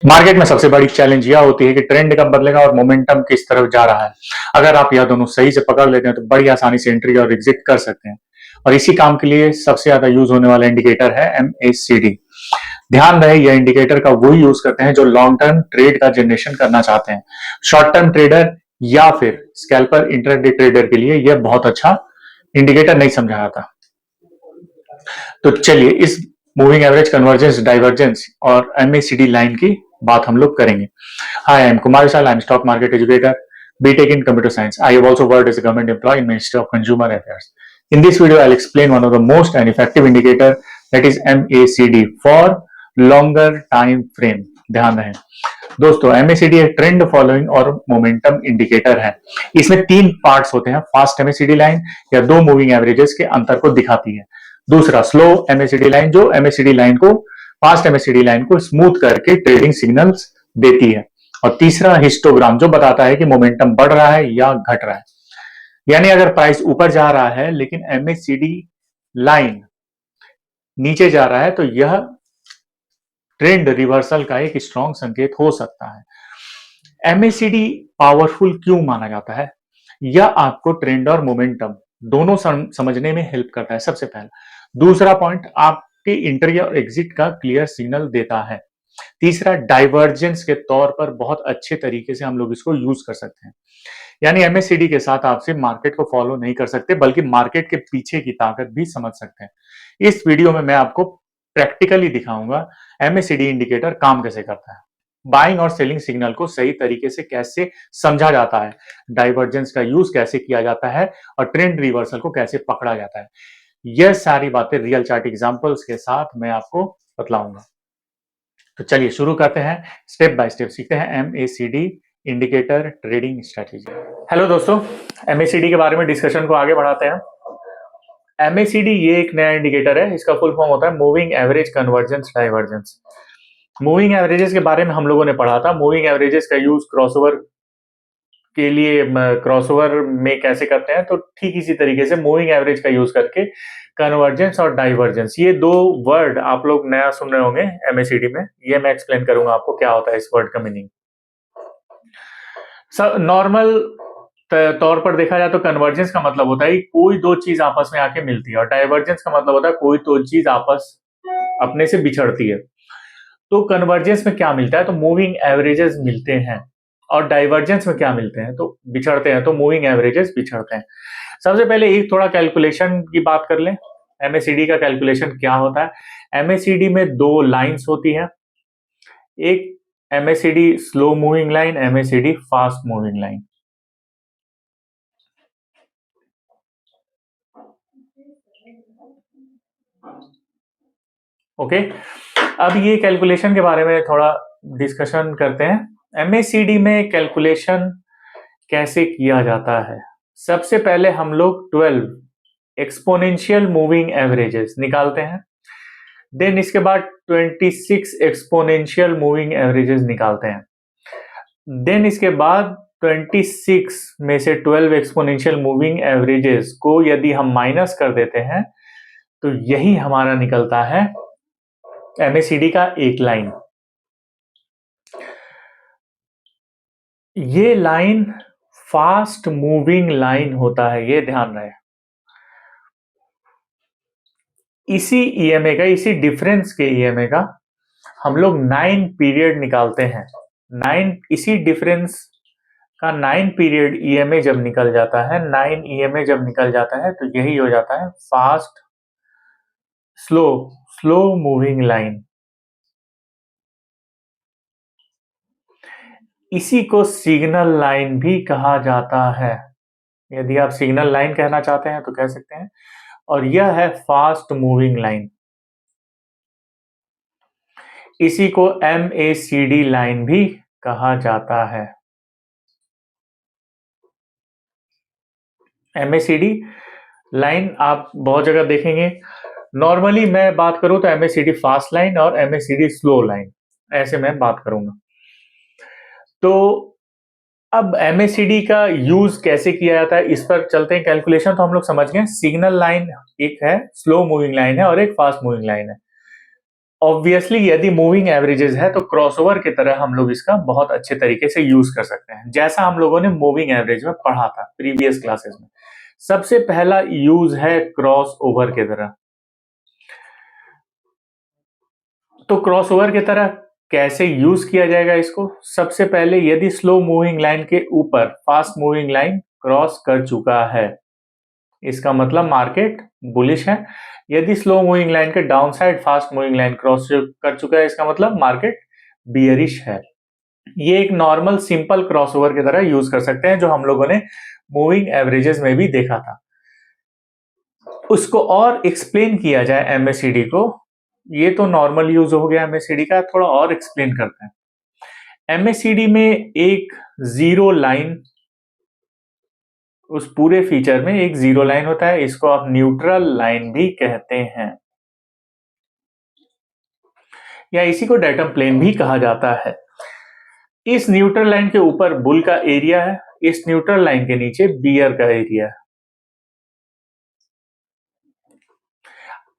Market में सबसे बड़ी चैलेंज यह होती है कि ट्रेंड कब बदलेगा और मोमेंटम किस तरफ जा रहा है। अगर आप यह दोनों सही से पकड़ लेते हैं तो बड़ी आसानी से एंट्री और एग्जिट कर सकते हैं। और इसी काम के लिए सबसे ज्यादा यूज होने वाला इंडिकेटर है MACD। ध्यान रहे, यह इंडिकेटर का वही यूज करते हैं जो लॉन्ग टर्म ट्रेड का जनरेशन करना चाहते हैं। शॉर्ट टर्म ट्रेडर या फिर स्कैल्पर इंटरडे ट्रेडर के लिए यह बहुत अच्छा इंडिकेटर नहीं समझा जाता। तो चलिए इस मूविंग एवरेज, कन्वर्जेंस, डाइवर्जेंस और MACD लाइन की बात हम लोग करेंगे। Hi, I'm Kumar Vishal. I'm stock market educator, BTech in computer science. I have also worked as a government employee in Ministry of Consumer Affairs. In this video, I'll explain one of the most and effective indicator, that is MACD for longer time frame. ध्यान रहे दोस्तों, MACD एक trend following और momentum indicator है। इसमें तीन parts होते हैं। फास्ट MACD लाइन या दो मूविंग एवरेजेस के अंतर को दिखाती है। दूसरा स्लो MACD लाइन, जो MACD लाइन को, फास्ट MACD लाइन को स्मूथ करके ट्रेडिंग सिग्नल्स देती है। और तीसरा हिस्टोग्राम, जो बताता है कि मोमेंटम बढ़ रहा है या घट रहा है। यानी अगर प्राइस ऊपर जा रहा है लेकिन MACD लाइन नीचे जा रहा है तो यह ट्रेंड रिवर्सल का एक स्ट्रॉन्ग संकेत हो सकता है। MACD पावरफुल क्यों माना जाता है? यह आपको ट्रेंड और मोमेंटम दोनों समझने में हेल्प करता है, सबसे पहला। दूसरा पॉइंट, आपके एंट्री और एग्जिट का क्लियर सिग्नल देता है। तीसरा, डाइवर्जेंस के तौर पर बहुत अच्छे तरीके से हम लोग इसको यूज कर सकते हैं। यानी MACD के साथ आप सिर्फ मार्केट को फॉलो नहीं कर सकते, बल्कि मार्केट के पीछे की ताकत भी समझ सकते हैं। इस वीडियो में मैं आपको प्रैक्टिकली दिखाऊंगा MACD इंडिकेटर काम कैसे करता है, बाइंग और सेलिंग सिग्नल को सही तरीके से कैसे समझा जाता है, डाइवर्जेंस का यूज कैसे किया जाता है और ट्रेंड रिवर्सल को कैसे पकड़ा जाता है। यह सारी बातें रियल चार्ट एग्जांपल्स के साथ मैं आपको बतलाऊंगा। तो चलिए शुरू करते हैं, स्टेप बाय स्टेप सीखते हैं MACD indicator trading strategy. Hello दोस्तों, MACD के बारे में डिस्कशन को आगे बढ़ाते हैं। MACD ये एक नया इंडिकेटर है। इसका फुल फॉर्म होता है moving average convergence divergence. Moving averages के बारे में हम लोगों ने पढ़ा था। मूविंग एवरेजेस का यूज क्रॉसओवर के लिए, क्रॉसओवर में कैसे करते हैं, तो ठीक इसी तरीके से मूविंग एवरेज का यूज करके कन्वर्जेंस और डाइवर्जेंस, ये दो वर्ड आप लोग नया सुन रहे होंगे MACD में। ये मैं एक्सप्लेन करूंगा आपको क्या होता है इस वर्ड का मीनिंग। नॉर्मल तौर पर देखा जाए तो कन्वर्जेंस का मतलब होता है कि कोई दो चीज आपस में आके मिलती है, और डाइवर्जेंस का मतलब होता है कोई दो चीज आपस अपने से बिछड़ती है। तो कन्वर्जेंस में क्या मिलता है, तो मूविंग एवरेजेस मिलते हैं। और डाइवर्जेंस में क्या मिलते हैं, तो बिछड़ते हैं, तो मूविंग एवरेजेस बिछड़ते हैं। सबसे पहले एक थोड़ा कैलकुलेशन की बात कर लें। MACD का कैलकुलेशन क्या होता है। MACD में दो लाइंस होती है, एक MACD slow moving line, MACD fast moving line. Okay, अब ये कैलकुलेशन के बारे में थोड़ा डिस्कशन करते हैं। MACD में कैलकुलेशन कैसे किया जाता है। सबसे पहले हम लोग 12 एक्सपोनेंशियल मूविंग एवरेजेस निकालते हैं। देन इसके बाद 26 एक्सपोनेंशियल मूविंग एवरेजेस निकालते हैं। देन इसके बाद 26 में से 12 एक्सपोनेंशियल मूविंग एवरेजेस को यदि हम माइनस कर देते हैं तो यही हमारा निकलता है MACD का एक लाइन। ये लाइन फास्ट मूविंग लाइन होता है, ये ध्यान रहे। इसी EMA का, इसी डिफरेंस के EMA का हम लोग 9 पीरियड निकालते हैं। 9, इसी डिफरेंस का 9 पीरियड EMA जब निकल जाता है, 9 EMA जब निकल जाता है तो यही हो जाता है फास्ट स्लो मूविंग लाइन। इसी को सिग्नल लाइन भी कहा जाता है। यदि आप सिग्नल लाइन कहना चाहते हैं तो कह सकते हैं। और यह है फास्ट मूविंग लाइन। इसी को MACD लाइन भी कहा जाता है। MACD लाइन आप बहुत जगह देखेंगे। नॉर्मली मैं बात करूं तो MACD फास्ट लाइन और MACD स्लो लाइन, ऐसे मैं बात करूंगा। तो अब MACD का यूज कैसे किया जाता है इस पर चलते हैं। कैलकुलेशन तो हम लोग समझ गए। सिग्नल लाइन एक है, स्लो मूविंग लाइन है, और एक फास्ट मूविंग लाइन है। ऑब्वियसली यदि मूविंग एवरेजेस है तो क्रॉसओवर की तरह हम लोग इसका बहुत अच्छे तरीके से यूज कर सकते हैं, जैसा हम लोगों ने मूविंग एवरेज में पढ़ा था प्रीवियस क्लासेस में। सबसे पहला यूज है क्रॉस ओवर की तरह। तो क्रॉस ओवर की तरह कैसे यूज किया जाएगा इसको? सबसे पहले यदि स्लो मूविंग लाइन के ऊपर फास्ट मूविंग लाइन क्रॉस कर चुका है, इसका मतलब मार्केट बुलिश है। यदि स्लो मूविंग लाइन के down side fast moving line cross कर चुका है, इसका मतलब मार्केट बियरिश है। ये एक नॉर्मल सिंपल क्रॉसओवर की तरह यूज कर सकते हैं, जो हम लोगों ने मूविंग एवरेजेस में भी देखा था। उसको और एक्सप्लेन किया जाए एमएससीडी को, ये तो नॉर्मल यूज हो गया एमएससीडी का, थोड़ा और एक्सप्लेन करते हैं। एमएससीडी में एक जीरो लाइन, उस पूरे फीचर में एक जीरो लाइन होता है, इसको आप न्यूट्रल लाइन भी कहते हैं, या इसी को डेटम प्लेन भी कहा जाता है। इस न्यूट्रल लाइन के ऊपर बुल का एरिया है, इस न्यूट्रल लाइन के नीचे बियर का एरिया है।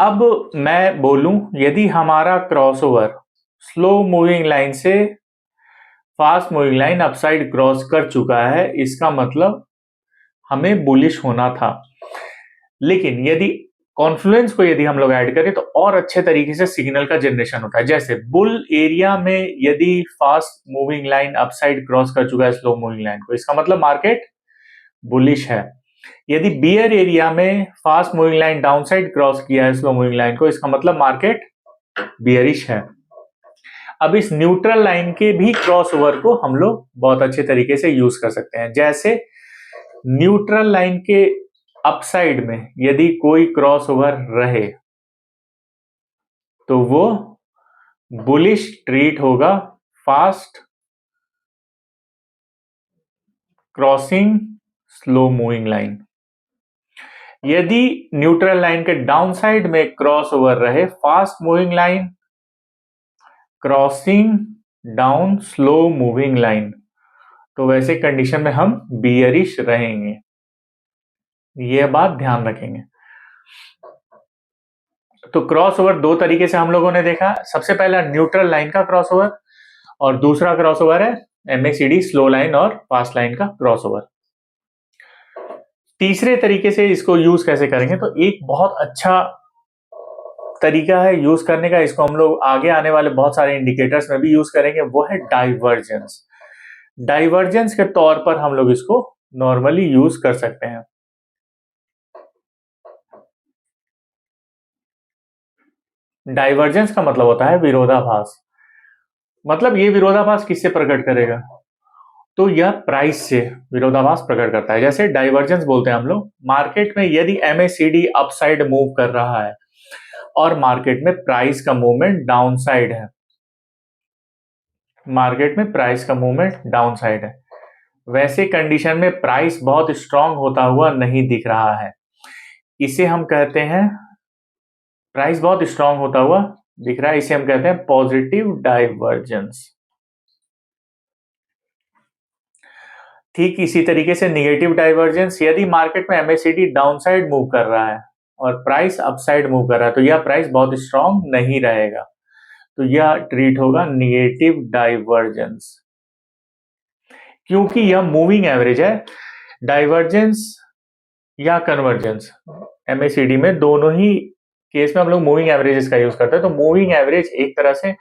अब मैं बोलूं, यदि हमारा क्रॉसओवर स्लो मूविंग लाइन से fast moving line upside cross कर चुका है, इसका मतलब हमें बुलिश होना था। लेकिन यदि कॉन्फ्लुएंस को यदि हम लोग ऐड करें तो और अच्छे तरीके से सिग्नल का जनरेशन होता है। जैसे बुल एरिया में यदि fast moving line upside cross कर चुका है स्लो मूविंग लाइन को, इसका मतलब मार्केट बुलिश है। यदि बियर एरिया में fast moving line downside cross किया है स्लो मूविंग लाइन को, इसका मतलब मार्केट बियरिश है। अब इस न्यूट्रल लाइन के भी क्रॉस ओवर को हम लोग बहुत अच्छे तरीके से यूज कर सकते हैं। जैसे न्यूट्रल लाइन के अपसाइड में यदि कोई क्रॉस ओवर रहे तो वो बुलिश ट्रीट होगा fast crossing slow moving line. यदि न्यूट्रल लाइन के डाउन साइड में क्रॉस ओवर रहे fast moving line crossing down slow moving line, तो वैसे कंडीशन में हम बियरिश रहेंगे। यह बात ध्यान रखेंगे। तो क्रॉसओवर दो तरीके से हम लोगों ने देखा। सबसे पहला न्यूट्रल लाइन का क्रॉसओवर, और दूसरा क्रॉसओवर है एमएससीडी स्लो लाइन और फास्ट लाइन का क्रॉसओवर। तीसरे तरीके से इसको यूज कैसे करेंगे, तो एक बहुत अच्छा तरीका है यूज करने का, इसको हम लोग आगे आने वाले बहुत सारे इंडिकेटर्स में भी यूज करेंगे, वो है डाइवर्जेंस। डाइवर्जेंस के तौर पर हम लोग इसको नॉर्मली यूज कर सकते हैं। डाइवर्जेंस का मतलब होता है विरोधाभास। मतलब ये विरोधाभास किससे प्रकट करेगा, तो यह प्राइस से विरोधाभास प्रकट करता है। जैसे डाइवर्जेंस बोलते हैं हम लोग, मार्केट में यदि एमएससीडी अपसाइड मूव कर रहा है और मार्केट में प्राइस का मूवमेंट डाउन साइड है, मार्केट में प्राइस का मूवमेंट डाउन साइड है, वैसे कंडीशन में प्राइस बहुत स्ट्रांग होता हुआ नहीं दिख रहा है, इसे हम कहते हैं, प्राइस बहुत स्ट्रांग होता हुआ दिख रहा है, इसे हम कहते हैं पॉजिटिव डाइवर्जेंस। ठीक इसी तरीके से निगेटिव डाइवर्जेंस, यदि मार्केट में एमएससीडी डाउनसाइड मूव कर रहा है और प्राइस अपसाइड मूव कर रहा है, तो यह प्राइस बहुत स्ट्रांग नहीं रहेगा, तो यह ट्रीट होगा निगेटिव डाइवर्जेंस। क्योंकि यह मूविंग एवरेज है, डाइवर्जेंस या कन्वर्जेंस एमएससीडी में दोनों ही केस में हम लोग मूविंग एवरेजेस का यूज करते हैं। तो मूविंग एवरेज एक तरह से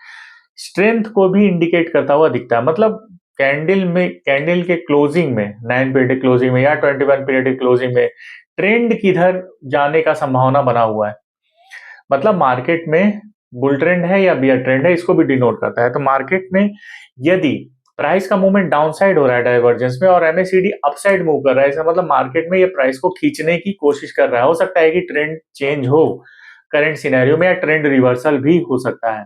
स्ट्रेंथ को भी इंडिकेट करता हुआ दिखता है। मतलब कैंडल के क्लोजिंग में 9 पीरियड क्लोजिंग में या 21 पीरियड क्लोजिंग में ट्रेंड किधर जाने का संभावना बना हुआ है, मतलब मार्केट में बुल ट्रेंड है या बियर ट्रेंड है, इसको भी डिनोट करता है। तो मार्केट में यदि प्राइस का मूवमेंट डाउनसाइड हो रहा है डाइवर्जेंस में और एमएससीडी अपसाइड मूव कर रहा है, इसका मतलब मार्केट में ये प्राइस को खींचने की कोशिश कर रहा है। हो सकता है कि ट्रेंड चेंज हो करंट सिनेरियो में, या ट्रेंड रिवर्सल भी हो सकता है।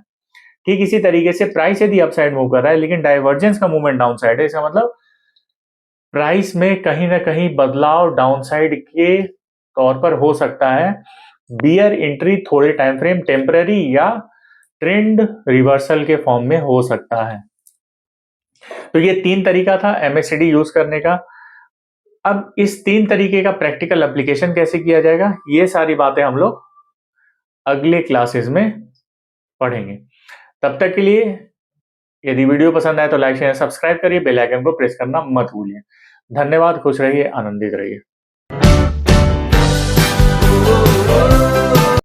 ठीक इसी तरीके से प्राइस यदि अपसाइड मूव कर रहा है लेकिन डाइवर्जेंस का मूवमेंट डाउनसाइड है, इसका मतलब प्राइस में कहीं ना कहीं बदलाव डाउनसाइड के तौर पर हो सकता है। बियर एंट्री थोड़े टाइम फ्रेम टेम्पररी या ट्रेंड रिवर्सल के फॉर्म में हो सकता है। तो ये 3 तरीका था एमएससीडी यूज करने का। अब इस 3 तरीके का प्रैक्टिकल एप्लीकेशन कैसे किया जाएगा, ये सारी बातें हम लोग अगले क्लासेस में पढ़ेंगे। तब तक के लिए यदि वीडियो पसंद आए तो लाइक शेयर सब्सक्राइब करिए, बेल आइकन को प्रेस करना मत भूलिए। धन्यवाद, खुश रहिए, आनंदित रहिए।